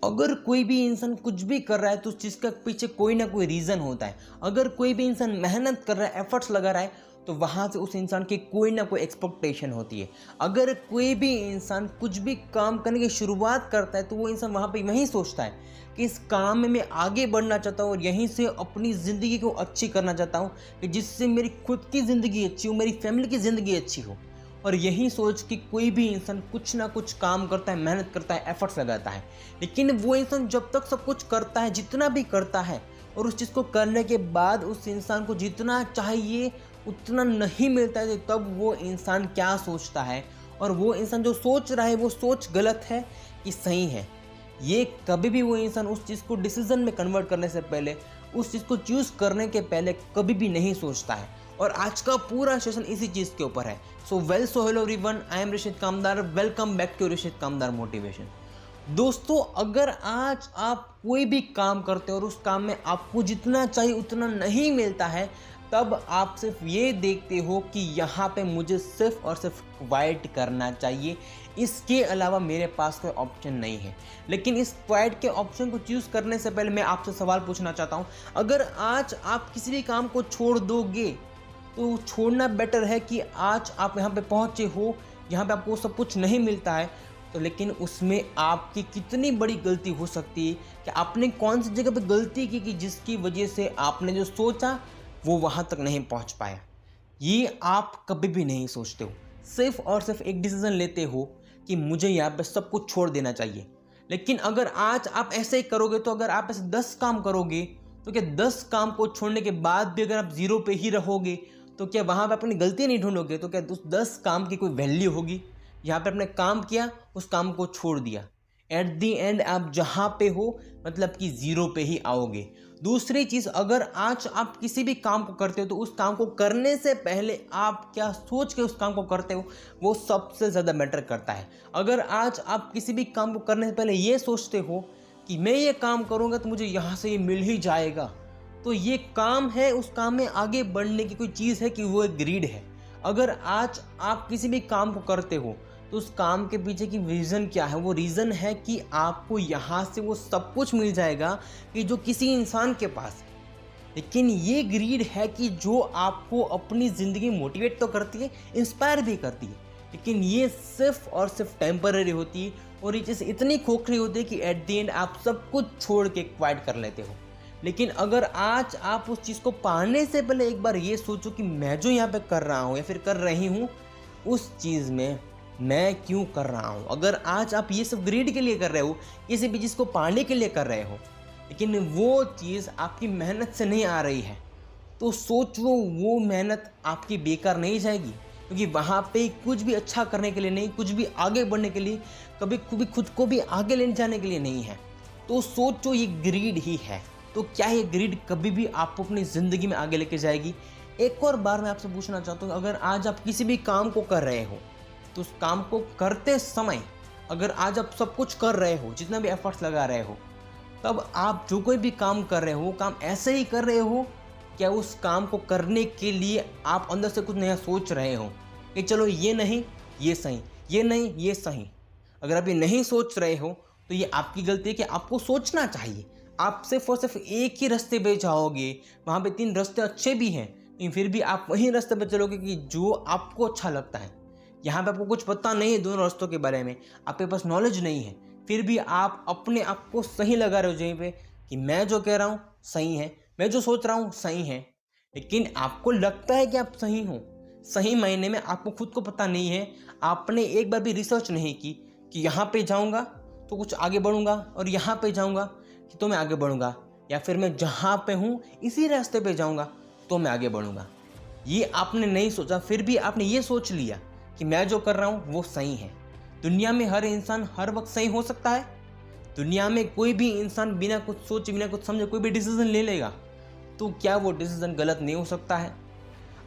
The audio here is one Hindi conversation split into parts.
अगर कोई भी इंसान कुछ भी कर रहा है तो उस चीज़ का पीछे कोई ना कोई रीज़न होता है। अगर कोई भी इंसान मेहनत कर रहा है, एफर्ट्स लगा रहा है, तो वहाँ से उस इंसान की कोई ना कोई एक्सपेक्टेशन होती है। अगर कोई भी इंसान कुछ भी काम करने की शुरुआत करता है तो वो इंसान वहाँ पे वहीं सोचता है कि इस काम में मैं आगे बढ़ना चाहता हूँ और यहीं से अपनी ज़िंदगी को अच्छी करना चाहता हूँ कि जिससे मेरी खुद की ज़िंदगी अच्छी हो, मेरी फैमिली की ज़िंदगी अच्छी हो। और यही सोच कि कोई भी इंसान कुछ ना कुछ काम करता है, मेहनत करता है, एफर्ट्स लगाता है। लेकिन वो इंसान जब तक सब कुछ करता है, जितना भी करता है, और उस चीज़ को करने के बाद उस इंसान को जितना चाहिए उतना नहीं मिलता है, तो तब वो इंसान क्या सोचता है, और वो इंसान जो सोच रहा है वो सोच गलत है कि सही है, ये कभी भी वो इंसान उस चीज़ को डिसीजन में कन्वर्ट करने से पहले, उस चीज़ को चूज़ करने के पहले कभी भी नहीं सोचता है। और आज का पूरा सेशन इसी चीज़ के ऊपर है। So hello everyone, I am Rishit Kamdar, welcome back to Rishit Kamdar motivation. दोस्तों, अगर आज आप कोई भी काम करते हो और उस काम में आपको जितना चाहिए उतना नहीं मिलता है, तब आप सिर्फ ये देखते हो कि यहाँ पे मुझे सिर्फ और सिर्फ क्वाइट करना चाहिए, इसके अलावा मेरे पास कोई ऑप्शन नहीं है। लेकिन इस क्वाइट के ऑप्शन को चूज़ करने से पहले मैं आपसे सवाल पूछना चाहता हूँ, अगर आज आप किसी भी काम को छोड़ दोगे तो छोड़ना बेटर है कि आज आप यहाँ पे पहुँचे हो, यहाँ पे आपको सब कुछ नहीं मिलता है, तो लेकिन उसमें आपकी कितनी बड़ी गलती हो सकती है कि आपने कौन सी जगह पे गलती की कि जिसकी वजह से आपने जो सोचा वो वहाँ तक नहीं पहुँच पाया। ये आप कभी भी नहीं सोचते हो, सिर्फ और सिर्फ एक डिसीज़न लेते हो कि मुझे यहाँ पे सब कुछ छोड़ देना चाहिए। लेकिन अगर आज आप ऐसे ही करोगे, तो अगर आप ऐसे 10 काम करोगे तो क्या 10 काम को छोड़ने के बाद भी अगर आप ज़ीरो पे ही रहोगे तो क्या वहाँ पे अपनी गलती नहीं ढूंढोगे? तो क्या उस 10 काम की कोई वैल्यू होगी? यहाँ पे आपने काम किया, उस काम को छोड़ दिया, एट दी एंड आप जहाँ पे हो मतलब कि ज़ीरो पे ही आओगे। दूसरी चीज़, अगर आज आप किसी भी काम को करते हो तो उस काम को करने से पहले आप क्या सोच के उस काम को करते हो वो सबसे ज़्यादा मैटर करता है। अगर आज आप किसी भी काम को करने से पहले ये सोचते हो कि मैं ये काम करूँगा तो मुझे यहाँ से ये मिल ही जाएगा, तो ये काम है, उस काम में आगे बढ़ने की कोई चीज़ है कि वो एक ग्रीड है। अगर आज आप किसी भी काम को करते हो तो उस काम के पीछे की रीज़न क्या है? वो रीज़न है कि आपको यहाँ से वो सब कुछ मिल जाएगा कि जो किसी इंसान के पास है। लेकिन ये ग्रीड है कि जो आपको अपनी ज़िंदगी मोटिवेट तो करती है, इंस्पायर भी करती है, लेकिन ये सिर्फ और सिर्फ टेम्पररी होती है और ये चीज़ इतनी खोखली होती है कि एट द एंड आप सब कुछ छोड़ के क्वाइट कर लेते हो। लेकिन अगर आज आप उस चीज़ को पाने से पहले एक बार ये सोचो कि मैं जो यहाँ पे कर रहा हूँ या फिर कर रही हूँ, उस चीज़ में मैं क्यों कर रहा हूँ। अगर आज आप ये सब ग्रीड के लिए कर रहे हो, किसी भी चीज़ को पाने के लिए कर रहे हो, लेकिन वो चीज़ आपकी मेहनत से नहीं आ रही है, तो सोचो वो मेहनत आपकी बेकार नहीं जाएगी, क्योंकि वहाँ पे कुछ भी अच्छा करने के लिए नहीं, कुछ भी आगे बढ़ने के लिए, कभी खुद को भी आगे ले जाने के लिए नहीं है। तो सोचो ये ग्रीड ही है, तो क्या ये ग्रीड कभी भी आपको अपनी ज़िंदगी में आगे लेके जाएगी? एक और बार मैं आपसे पूछना चाहता हूँ, अगर आज आप किसी भी काम को कर रहे हो तो उस काम को करते समय अगर आज आप सब कुछ कर रहे हो, जितना भी एफर्ट्स लगा रहे हो, तब आप जो कोई भी काम कर रहे हो, काम ऐसे ही कर रहे हो, क्या उस काम को करने के लिए आप अंदर से कुछ नया सोच रहे हो कि चलो ये नहीं ये सही, ये नहीं ये सही? अगर आप ये नहीं सोच रहे हो तो ये आपकी गलती है कि आपको सोचना चाहिए। आप सिर्फ और सिर्फ एक ही रास्ते पे जाओगे, वहाँ पे 3 रास्ते अच्छे भी हैं, लेकिन फिर भी आप वही रास्ते पे चलोगे कि जो आपको अच्छा लगता है। यहाँ पे आपको कुछ पता नहीं है दोनों रास्तों के बारे में, आपके पास नॉलेज नहीं है, फिर भी आप अपने आप को सही लगा रहे हो जहीं पे कि मैं जो कह रहा हूँ सही है, मैं जो सोच रहा हूँ सही है। लेकिन आपको लगता है कि आप सही हो, सही मायने में आपको खुद को पता नहीं है। आपने एक बार भी रिसर्च नहीं की कि यहाँ पे जाऊँगा तो कुछ आगे बढ़ूँगा और यहाँ पे जाऊँगा कि तो मैं आगे बढ़ूँगा, या फिर मैं जहाँ पे हूँ इसी रास्ते पे जाऊँगा तो मैं आगे बढ़ूँगा। ये आपने नहीं सोचा, फिर भी आपने ये सोच लिया कि मैं जो कर रहा हूँ वो सही है। दुनिया में हर इंसान हर वक्त सही हो सकता है? दुनिया में कोई भी इंसान बिना कुछ सोचे, बिना कुछ समझे कोई भी डिसीजन ले लेगा, तो क्या वो डिसीजन गलत नहीं हो सकता है?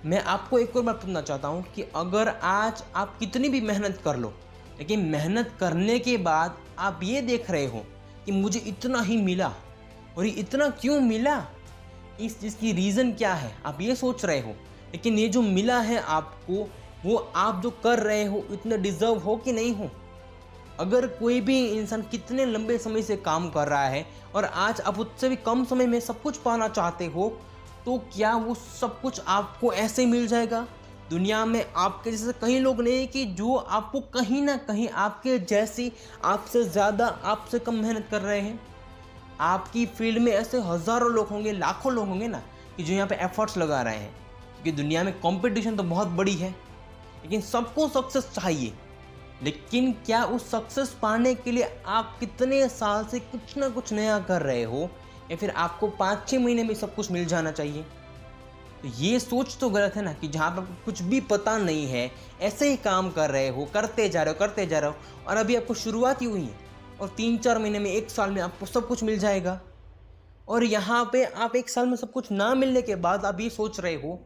मैं आपको एक और बात पूछना चाहता हूँ कि अगर आज आप कितनी भी मेहनत कर लो, लेकिन मेहनत करने के बाद आप ये देख रहे हो कि मुझे इतना ही मिला, और ये इतना क्यों मिला, इस चीज़ की रीज़न क्या है, आप ये सोच रहे हो, लेकिन ये जो मिला है आपको, वो आप जो कर रहे हो इतना डिज़र्व हो कि नहीं हो? अगर कोई भी इंसान कितने लंबे समय से काम कर रहा है और आज आप उससे भी कम समय में सब कुछ पाना चाहते हो, तो क्या वो सब कुछ आपको ऐसे मिल जाएगा? दुनिया में आपके जैसे कई लोग नहीं कि जो आपको कहीं ना कहीं आपके जैसी, आपसे ज़्यादा, आपसे कम मेहनत कर रहे हैं। आपकी फील्ड में ऐसे हज़ारों लोग होंगे, लाखों लोग होंगे ना, कि जो यहाँ पे एफर्ट्स लगा रहे हैं। क्योंकि दुनिया में कंपटीशन तो बहुत बड़ी है, लेकिन सबको सक्सेस चाहिए। लेकिन क्या उस सक्सेस पाने के लिए आप कितने साल से कुछ ना कुछ नया कर रहे हो, या फिर आपको 5-6 महीने में सब कुछ मिल जाना चाहिए? तो ये सोच तो गलत है ना, कि जहाँ पर आपको कुछ भी पता नहीं है, ऐसे ही काम कर रहे हो, करते जा रहे हो, और अभी आपको शुरुआत ही हुई है और 3-4 महीने में, 1 साल में आपको सब कुछ मिल जाएगा। और यहाँ पे आप 1 साल में सब कुछ ना मिलने के बाद आप ये सोच रहे हो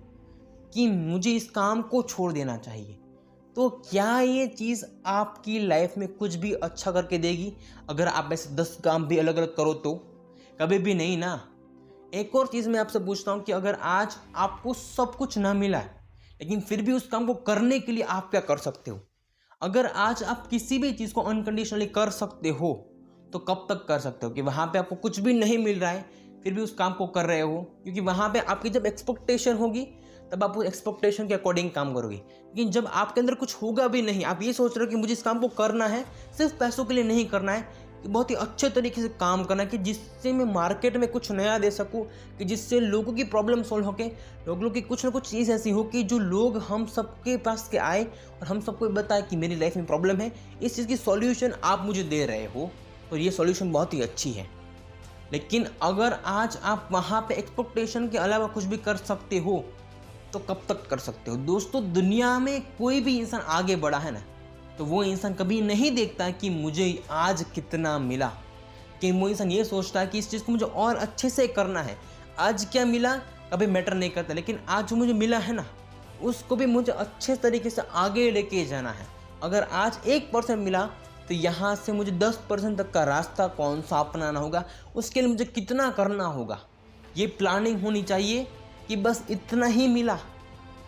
कि मुझे इस काम को छोड़ देना चाहिए। तो क्या ये चीज़ आपकी लाइफ में कुछ भी अच्छा करके देगी? अगर आप ऐसे 10 काम भी अलग अलग करो तो कभी भी नहीं ना। एक और चीज़ मैं आपसे पूछता हूँ कि अगर आज आपको सब कुछ ना मिला है, लेकिन फिर भी उस काम को करने के लिए आप क्या कर सकते हो? अगर आज आप किसी भी चीज़ को अनकंडीशनली कर सकते हो, तो कब तक कर सकते हो? कि वहाँ पे आपको कुछ भी नहीं मिल रहा है, फिर भी उस काम को कर रहे हो, क्योंकि वहाँ पे आपकी जब एक्सपेक्टेशन होगी तब आप उस एक्सपेक्टेशन के अकॉर्डिंग काम करोगे। लेकिन जब आपके अंदर कुछ होगा भी नहीं, आप ये सोच रहे हो कि मुझे इस काम को करना है, सिर्फ पैसों के लिए नहीं करना है, कि बहुत ही अच्छे तरीके से काम करना है, कि जिससे मैं मार्केट में कुछ नया दे सकूं, कि जिससे लोगों की प्रॉब्लम सॉल्व हो के, लोगों की कुछ ना कुछ चीज़ ऐसी हो कि जो लोग हम सबके पास के आए और हम सबको बताए कि मेरी लाइफ में प्रॉब्लम है, इस चीज़ की सॉल्यूशन आप मुझे दे रहे हो, तो ये सॉल्यूशन बहुत ही अच्छी है। लेकिन अगर आज आप वहाँ पे एक्सपेक्टेशन के अलावा कुछ भी कर सकते हो, तो कब तक कर सकते हो? दोस्तों, दुनिया में कोई भी इंसान आगे बढ़ा है ना, तो वो इंसान कभी नहीं देखता कि मुझे आज कितना मिला, कि वो इंसान ये सोचता है कि इस चीज़ को मुझे और अच्छे से करना है। आज क्या मिला कभी मैटर नहीं करता, लेकिन आज जो मुझे मिला है ना, उसको भी मुझे अच्छे तरीके से आगे लेके जाना है। अगर आज 1% मिला, तो यहाँ से मुझे 10% तक का रास्ता कौन सा अपनाना होगा, उसके लिए मुझे कितना करना होगा, ये प्लानिंग होनी चाहिए। कि बस इतना ही मिला,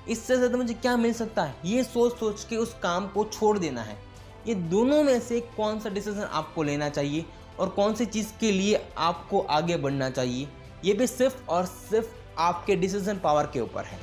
इससे ज़्यादा मुझे क्या मिल सकता है, ये सोच सोच के उस काम को छोड़ देना है। ये दोनों में से कौन सा डिसीजन आपको लेना चाहिए और कौन सी चीज़ के लिए आपको आगे बढ़ना चाहिए, ये भी सिर्फ और सिर्फ आपके डिसीजन पावर के ऊपर है।